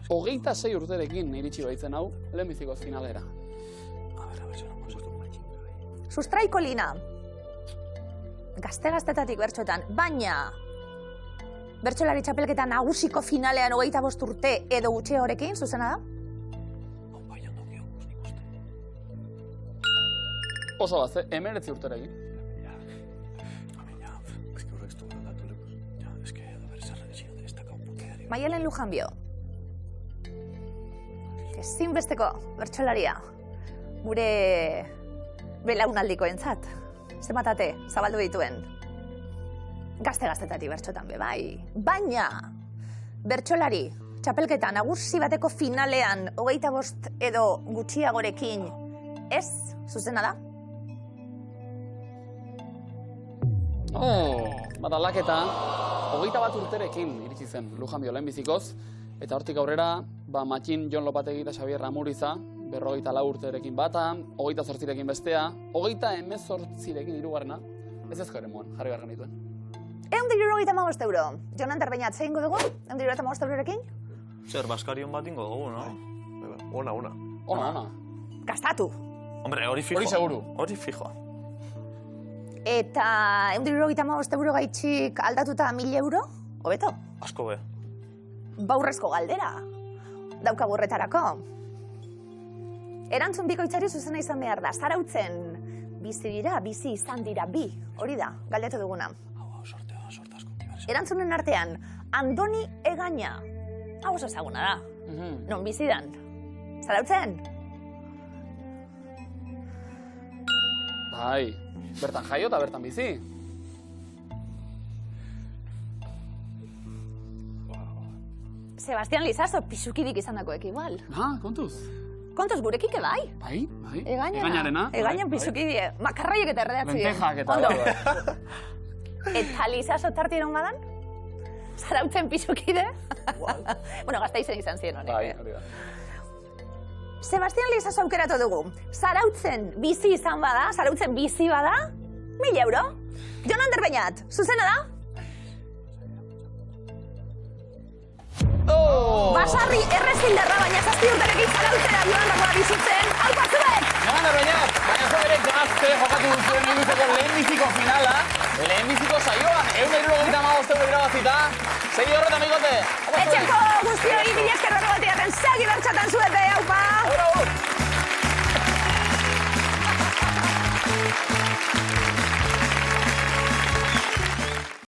26 urterekin iritsi baitzen hau, lehenbiziko finalera. Sustraiko lina. Gazte-gaztetatik bertxoetan, baina bertsolari txapelketa nagusiko finalean 25 urte edo gutxiagorekin, zuzena da? Oso gazte, 19 urterekin. Maialen Lujanbio. Ezinbesteko bertsolaria. Gure belaunaldiko entzat. Zematate, zabaldu dituen. Gazte-gaztetatik bertxotan be, bai. Baina, bertsolari, txapelketa nagusi bateko finalean 25 edo gutxiagorekin ez, zuzena da? Bat aldaketa, 21 urterekin iritsi zen Lujanbio lehenbizikoz, eta hortik aurrera, Matxin Jon Lopategi eta Xabier Ramuriza, 24 urterekin bata, 28rekin bestea, 18rekin hirugarrena, ez ezko ere moan, jarri beharren dituen. 175 euro. Jon Ander Beñat, zein dugu? 175 eurorekin? Zer, baskarion bat ingo dugu, no? Ona. Gastatu. Hombre, hori fijo. Hori seguru. Hori fijo. Eta 175 euro gaitxik aldatuta 1000 euro? Hobeto? Asko be. Baurrezko galdera. Daukagu horretarako. Erantzun bikoitzari zuzena izan behar da. Zarautzen bizi dira, bizi izan dira bi. Hori da, galdetu duguna. Erantzunen artean, Andoni Egaña. Hau oso ezaguna da. Non bizi dan. Zarautzen? Bai, bertan jaio eta bertan bizi. Sebastián Lizaso, pisukidik izan dakoek igual. Kontuz. Kontuz gurekik bai. Bai. Egañarena. Egañan pisukidie. Makarraiek eta erredatzi. Lentejak eta. Ondo. Eta Lizaso tarti eron badan? Zarautzen pisukide? Bueno, Gasteizen izan ziren honek. Bai, hori da. Sebastián Lizaso aukeratu dugu. Zarautzen bizi izan bada, zarautzen bizi bada, 1000 euro. Jon Ander Beñat, zuzena da? Basarri errezilderra, baina 7 urterekin zarautzera joandakoa bizitzen. Hau batzuek! Jon Ander Beñat, baina zo ere gazte jokatu duzuen minuzeko lehenbiziko finala, lehenbiziko saioan, 175 euro irabazita, segi horretan bikote! Etxeko guztioi, mila esker horregatik, segi bertxatan zuete, haupa!